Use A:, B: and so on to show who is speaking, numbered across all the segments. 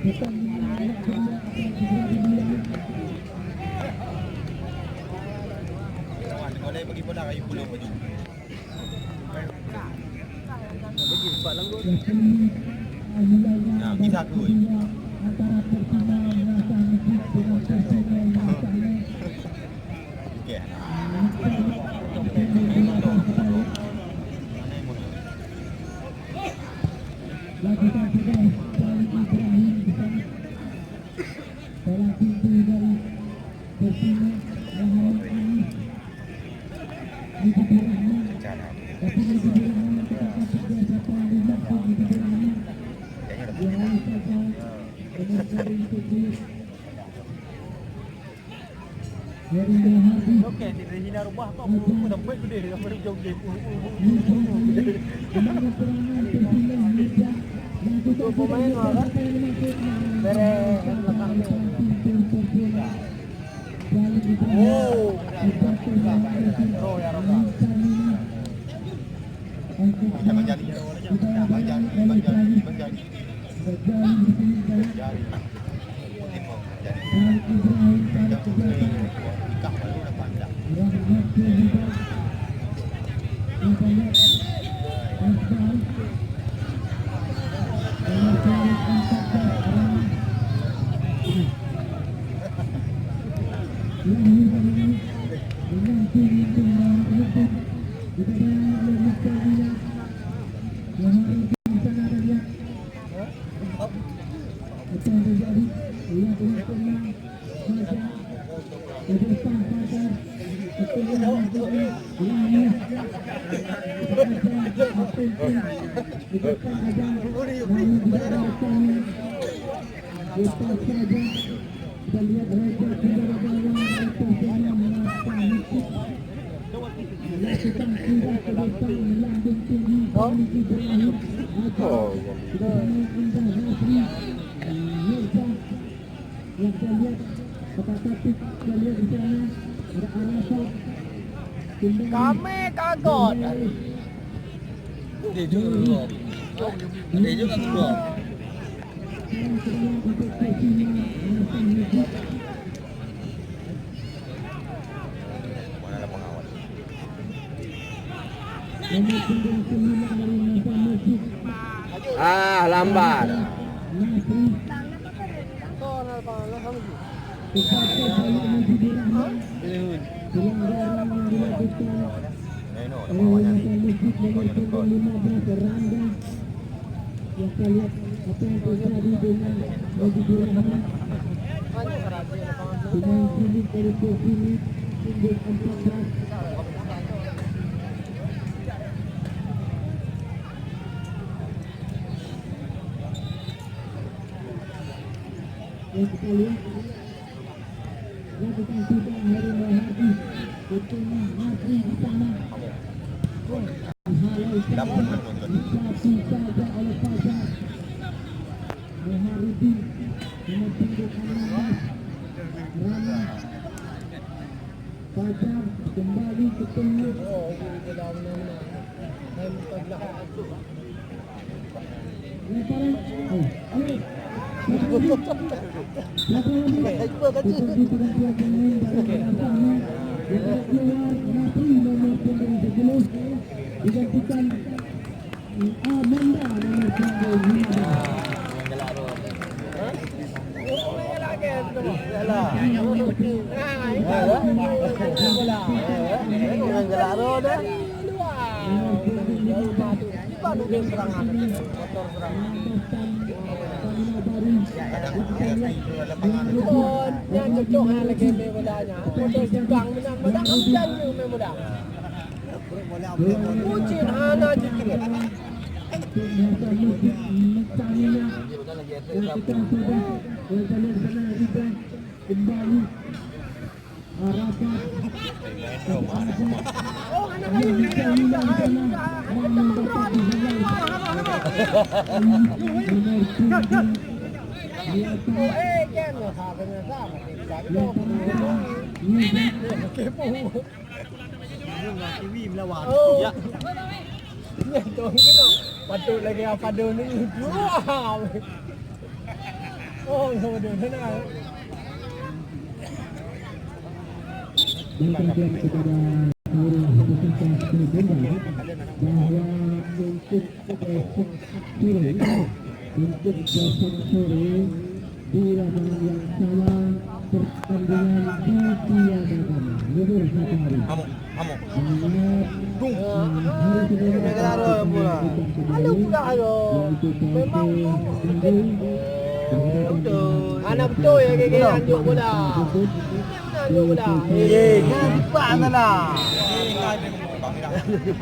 A: Boleh bagi bola kayu puluh baju. Bagi empat lang gol. Nah, kita aku. Okey. Okey, di sini rumah kau pun dah buat gede, dah baru jauh gede. Untuk pemain orang bere belakang ni. Oh, oh ya Roka. Abang jadi, abang jadi. Kami kagot. Dia juga. Dia juga keluar. Mana pengawal?
B: Lambat.
C: Kembali ke tengah. Digantikan Amanda nomor
A: Patut lagi apa dia ni. Oh, bodoh tenang.
C: Berkaitan kepada seluruh peserta sebenarnya bahawa untuk besok sore di lapangan yang sama pertandingan ditiadakan. Libur satu hari.
B: Amuk.
C: Hari sebelum
A: Ada pula ada. Memang anak betul ya gigi lanjut bola. Lanjut bola. Nampak lah.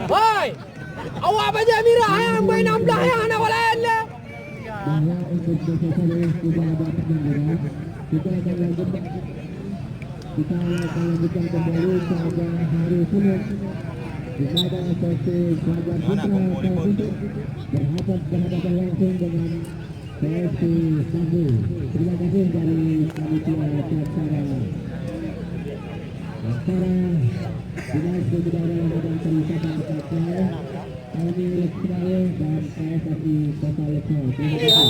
A: Hoi. Awak baca Mira yang main 16 yang anak lain lah.
C: bahwa untuk besok sore kita ada pertandingan, kita akan lanjutkan kembali pada hari Senin di mana sesi pelajar putra untuk berhadapan langsung dengan PSI Sambu. Terima kasih dari panitia acara Dinas Kebudayaan dan Pariwisata Kota Kami Lekseraya dan PSSI Kota Lekser. Terima kasih.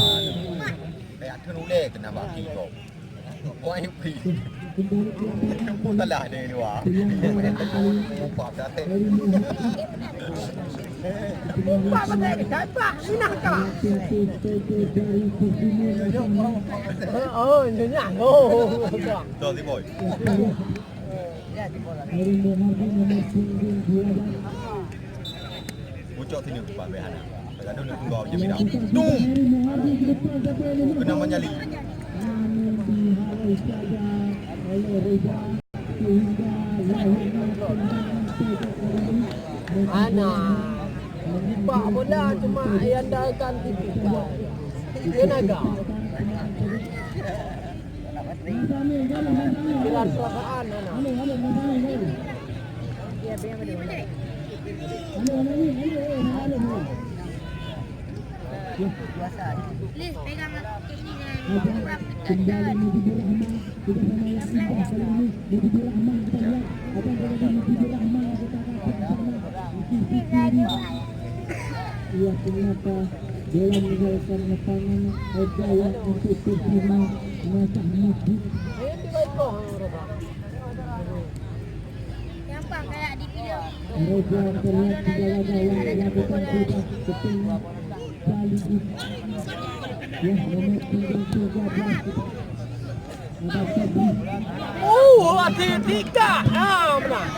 B: Kayak teruleh kena bagi kau. Kau yang pergi. Pun tak lah dia ni wah. Mumpah dah teh.
A: Mumpah pakai apa? Minah kah? Oh, nyenyak. Oh.
B: Tuh si boy. Bucok sini Pak Behana. Kalau nak tunggu je minat. Tung. Kena menyali.
A: Anak. Pak bola cuma andalkan tipu. Dia naga. Pilar perasaan anak. Dia biar berdua.
D: Liz, pegang kek ni
C: Ia ternyata dalam menjalankan lapangan Ojaya untuk terima masak masjid.
D: gampang kayak di video.
C: Raja terlihat di jalan yang melakukan sudah keting sekaligus. Ya, nomor 13. Ada Sabri.
A: Oh, hati tiga. Ah, menang.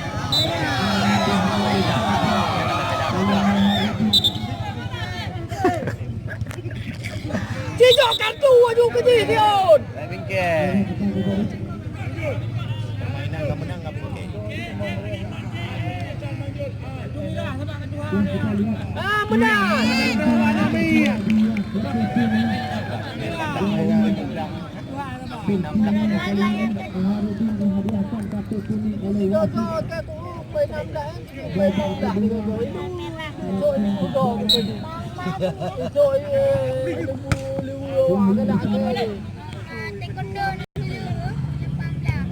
A: Cicok kartu aja ke Dion.
B: Bingkai. Mainan enggak menang enggak bingkai.
A: Ah, menang.
D: Taekwondo ni dulu. Jepang dah.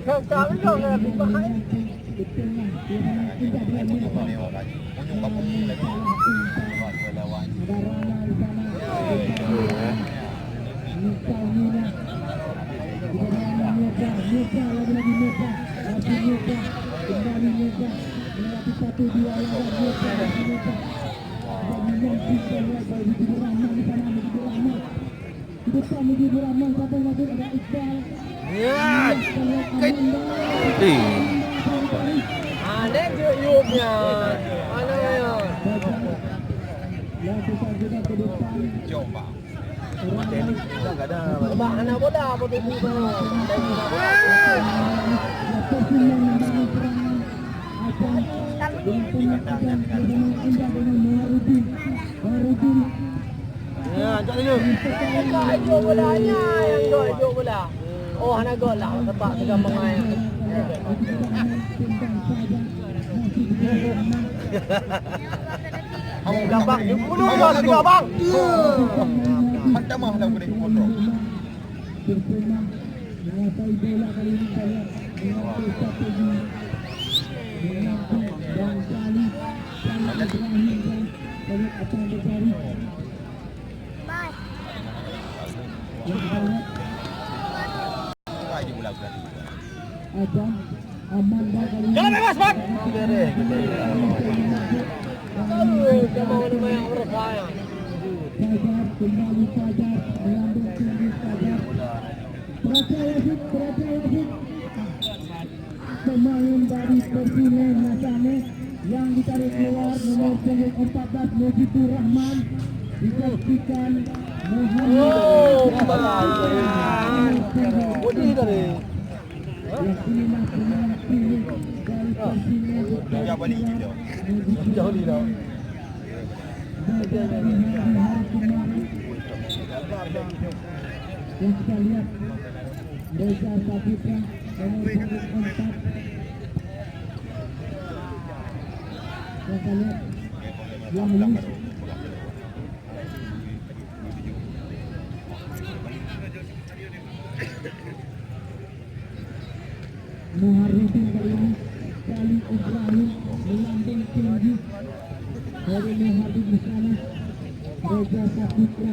A: Kami dong lebih baik.
B: Unjuk kampung lagi. Lawan.
A: Ya. Ada juyupnya. Mana ya?
B: Jom Pak.
A: Bak anak bola apa tu tu. Ya, tak dulu. Jom bolanya yang jom bola. Oh, anak gol lah tempat tegang mengai. Gampang, dulu dah tiga bang.
B: Macam mana kau ni kontrol?
C: menguasai bola kali ini banyak mengambil strategi mengambil dan kali Ibrahim dan banyak akan bercari
D: Bye.
C: yang kita lihat
B: Lagi bulan-bulan.
C: Adam Amanda kali ini
A: Jangan bebas, Bang. Beres kita. Dia mau nama yang berbahaya.
C: Fajar kembali Fajar mengambil tinggi Fajar Raja Wajib pemain dari Persine Nasane yang ditarik keluar nomor punggung 14 Mujibur Rahman disaksikan
A: Bodi tadi.
C: yang inilah pemain pilih dari Persine
B: Dia balik gitu.
A: Jauh di dah.
C: yang kita lihat Reza Saputra nomor punggung 4 yang kita lihat yang lulus Muharrifin kali ini kali Ibrahim melambung tinggi dari Muharrif di sana Reza Saputra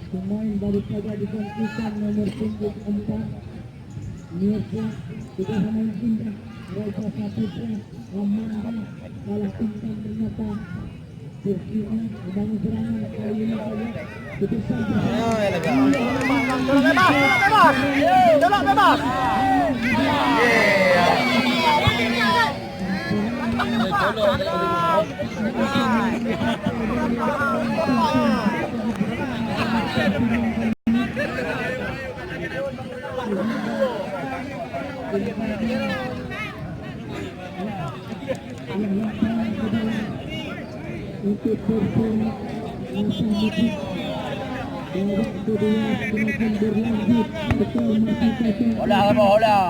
C: pemain daripada digantikan nomor punggung 4 Mirza juga pemain indah Reza Saputra Amanda kalah pintar ternyata Persina membangun serangan kali ini saja itu saja
A: Bebas. Bebas.
C: untuk Persina Nasane babak kedua semakin berlanjut betul masih kosong
A: Hola, hola.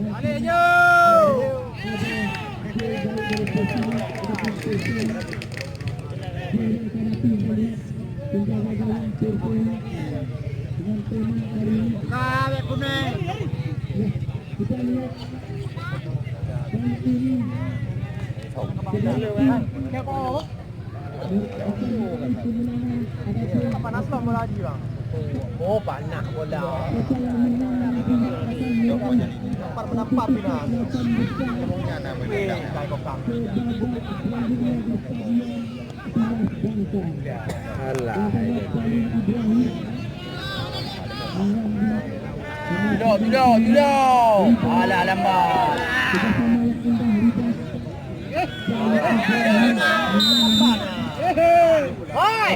A: Balik je. Kawet kuning.
C: Kita lihat dan ini
A: Panas lah bola lagi bang. Oh panas bola. Nampak menampak bina.
B: Ngomongnya nama dia.
A: Kai kokang. Alah. Tidak. Alah lambat. Hai,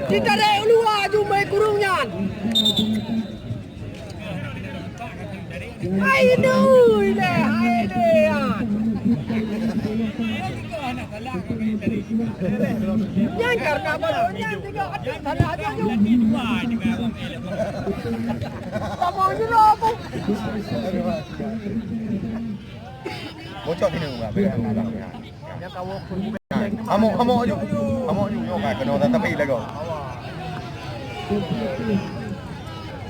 A: kita dah luar jumpa kurungnya. Hai dulu ini, hai dia. Yang karena balonnya tiga ada aja tu. Kamu juga apa?
B: Bocor sini juga.
A: Yang kau kurung.
B: Amok aju. Yo kan kena orang tepi lah kau.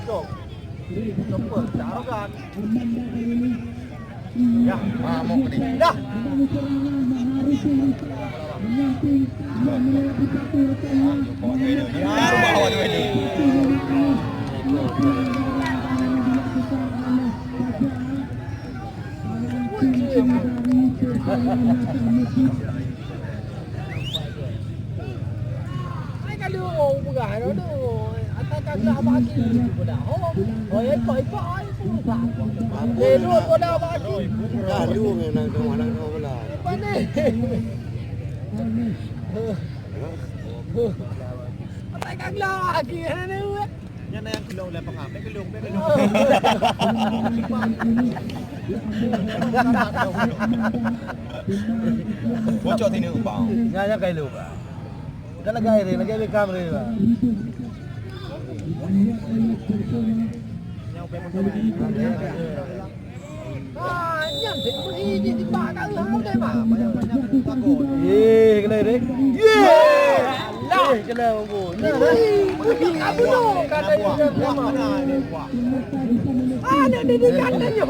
A: Jom. Cepat, taruhkan. Ya,
B: Amok ni.
A: dah.
B: Baru bawa tu ini.
A: Kalau bukan ada atakan tak bagi pada oh ya koi pai pun tak lelu pada bagi lalu memang tu mana kau bola mana atakan lagi ni yang yang kelong lepas apa kelong
B: Bocor sini bang.
A: Nyanya kai lu ba. Kan lagi kamera ba. Ah, nyam thì có gì thì ba cái không đây mà. Kena ni. Yeah. Lah. kena mampu. Apa tu? Kata dia sama. Ada dia katanya.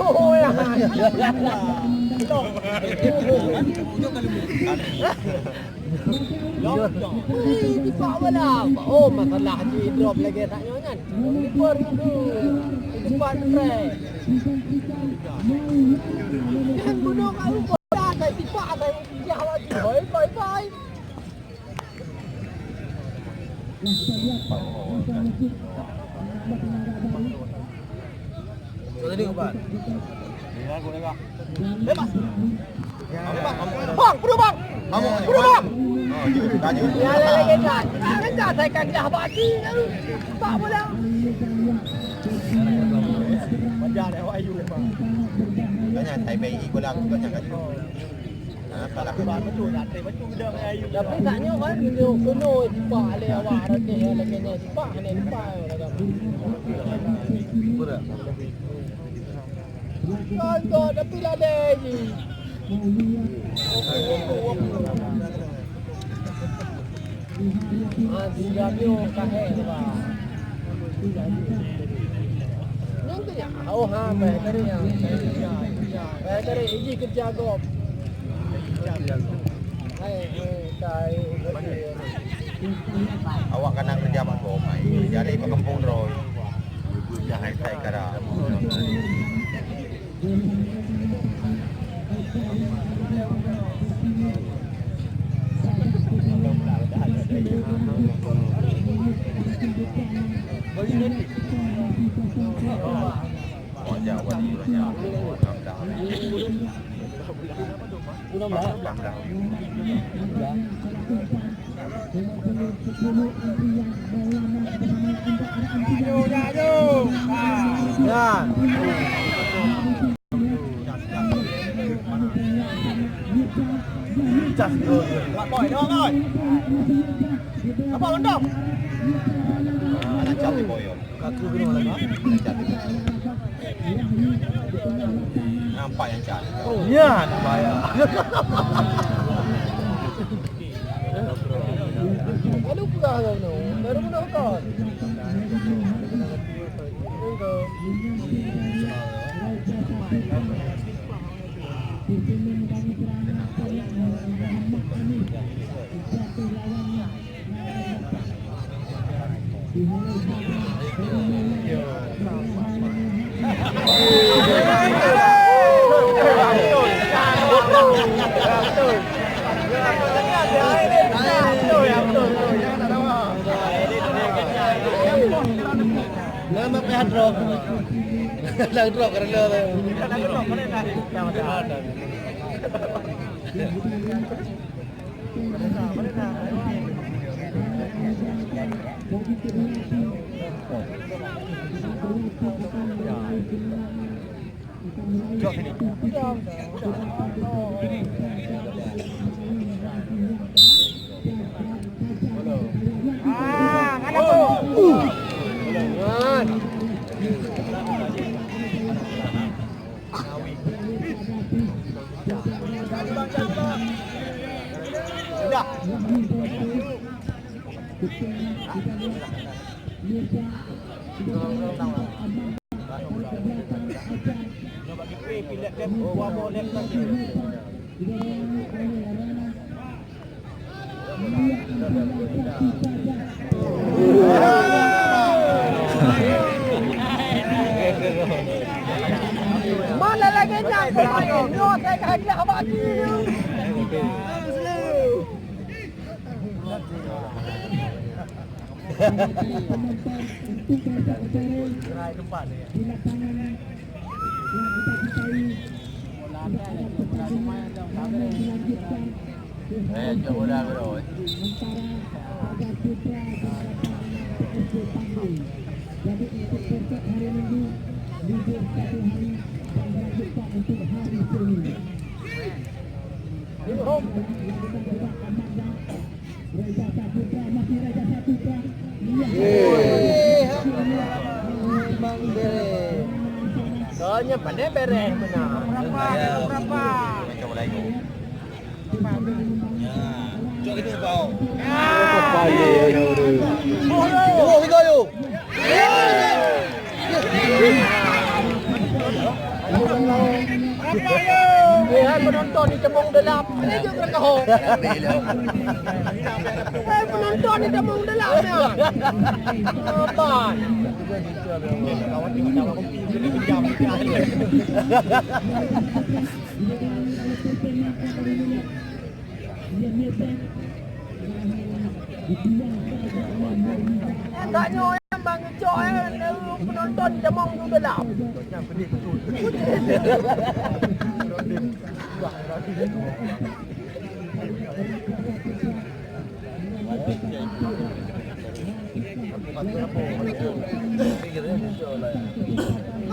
A: Ini pak mana? Oh, masalah di drop lagi tak nyonya. Liver itu. Depan trek. Jangan bunuh kau. Ada tipak ada jawab. Bye bye. Tadi kapan? Ya, gue lewat. Bebas. Bang, buru bang. Buru bang. Ya, lagi dah. Kan dah saya kan dah bagi. Tak boleh. Banyak dah ayu bang.
B: Banyak Thai Bay ulang banyak kan. Apalah
A: Tapi taknya kan kuno tipak le awak rakih lagi ni tipak ni tipak kau tapi lah deh ni. Dia ni kaheh bah. Yang tu ya, oh ha, baik dari yang, baik dari ini kerja gop.
B: Awak kena kerja mak gomai. Jadi ke kampung roy. Jangan saya kira. Oh, Jawa di Jawa.
A: Belum lah. Ya. Just go. Pak boy, dong oi. Apa londong?
B: Anak cantik boyo.
A: Kaki gunung lagi.
B: Nampak yang cantik.
A: Oh, ya, bahaya. Aduh, pula kau no. Baru mana kau? Nama pihak drop. Lang drop kerana tu. Lang drop mana nak? Yang ada. Jom sini. Ah, ada tu. Sudah. Mana lagi nak kau? Yo, saya kahnya awak ni. Gerai tempat dia. Jauh dah bro. Jadi untuk besok hari Minggu libur 1 hari dan jumpa untuk hari Senin. Raja Saputra masih Raja Saputra. Bang Bere. Soalnya pandai beres benar. Berapa?
B: Macam lagi.
A: Ya. Lihat penonton di Cemong Delap. Ini juga kau. Penonton di Cemong Delap ya. Apa? Tak nyoy bang coy penonton di Cemong Delap.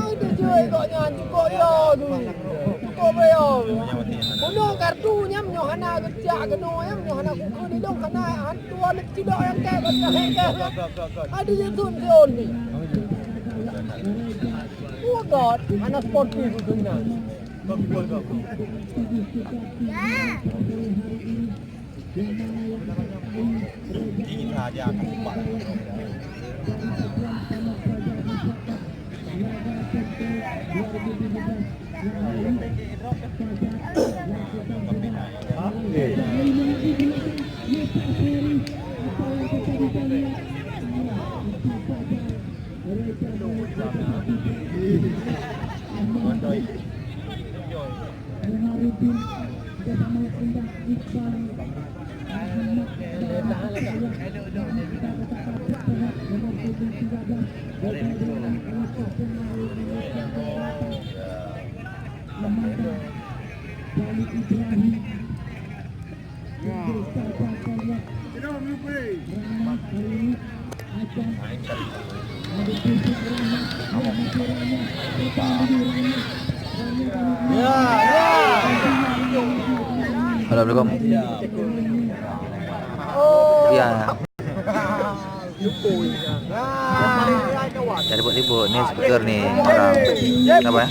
A: Ai dia chơi gọi nyanyi kok yo tu. Kok yo. Kuno kartunya menyo hana gejak keno ya menyo hana kuku di dong kana tua lek tidak yang kayak ada yang tun on ni. Oh god, anak sportif tu ni.
B: Ini saja kupat.
E: Assalamualaikum. Ya. Dah ribut-ribut ni speaker ni orang. Kenapa?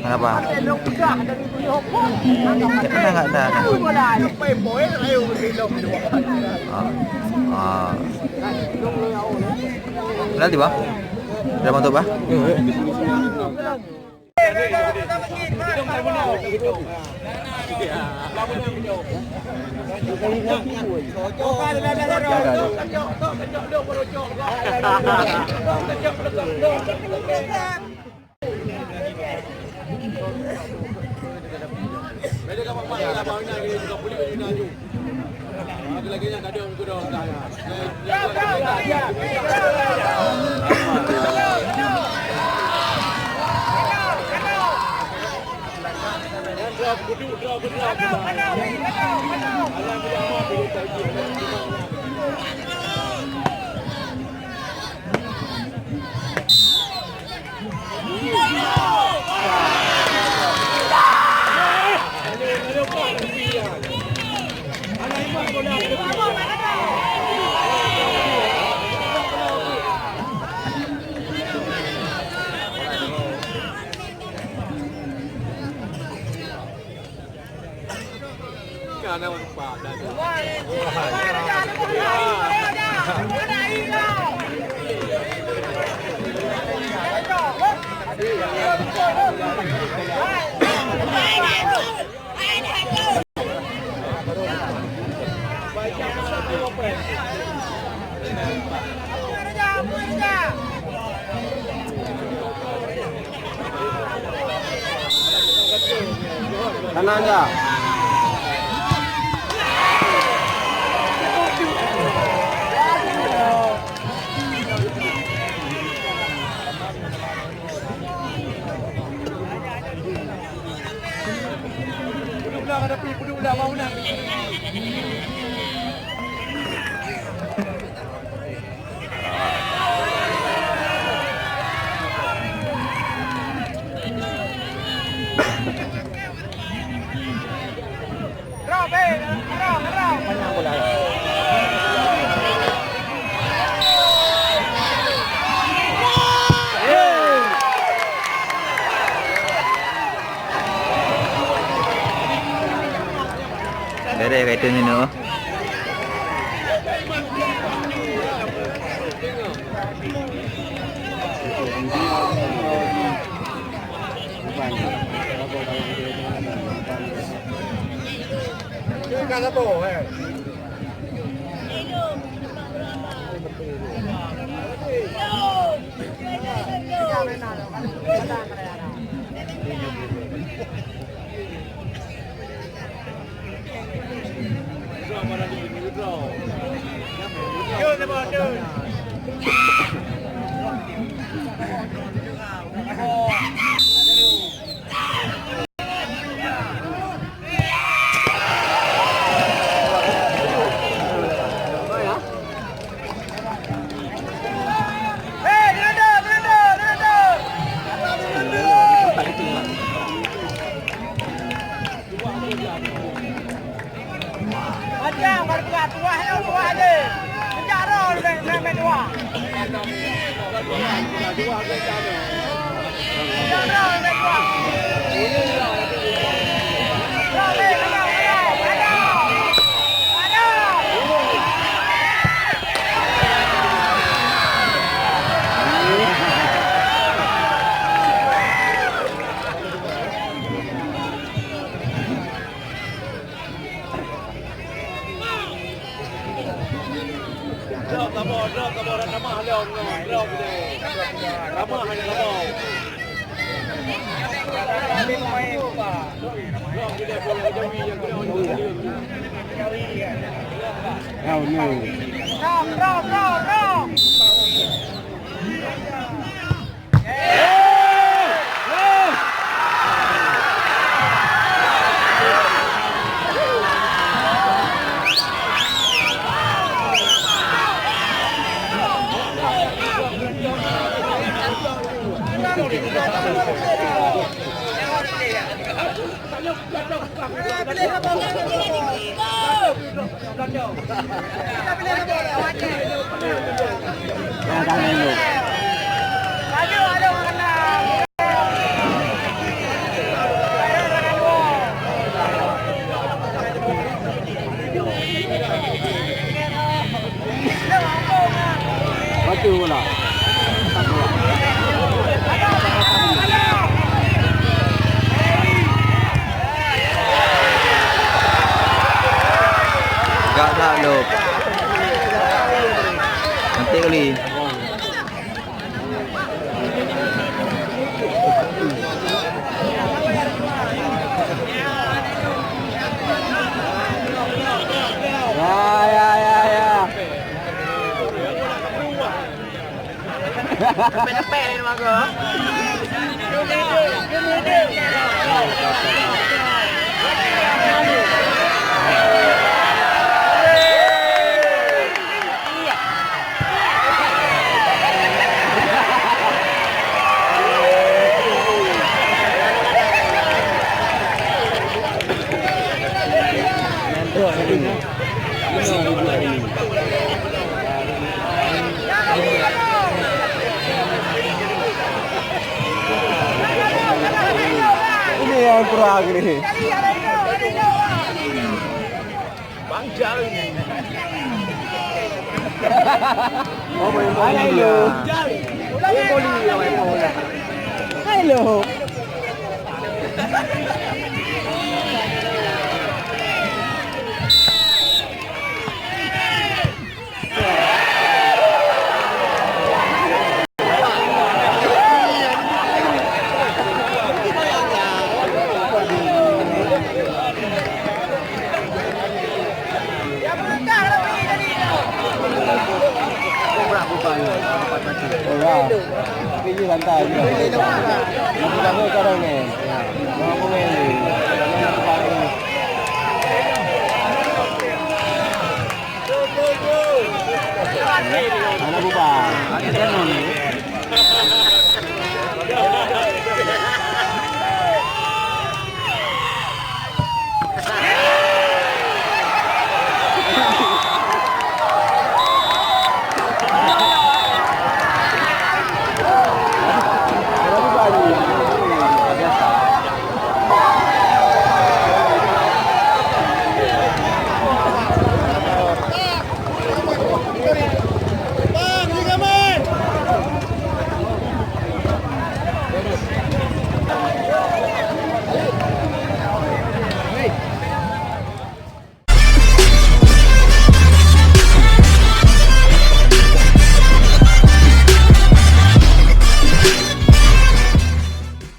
E: Kenapa? Enggak ada. Nanti bang. Dah masuk bang.
A: Kanan dah. Duduklah mau nak.
E: item ni no.
A: Kata tu, Gak tak lop. Nanti kali. Cepet-cepet ni mak gua.
C: Ini yang kurang ni.
A: Bangja ini.
C: Oh, main bola. Hello. Main bola, main bola. Hello. Ini santai. Nanti kamu sekarang ni. Kamu ni. Anak buka. Ada tenon.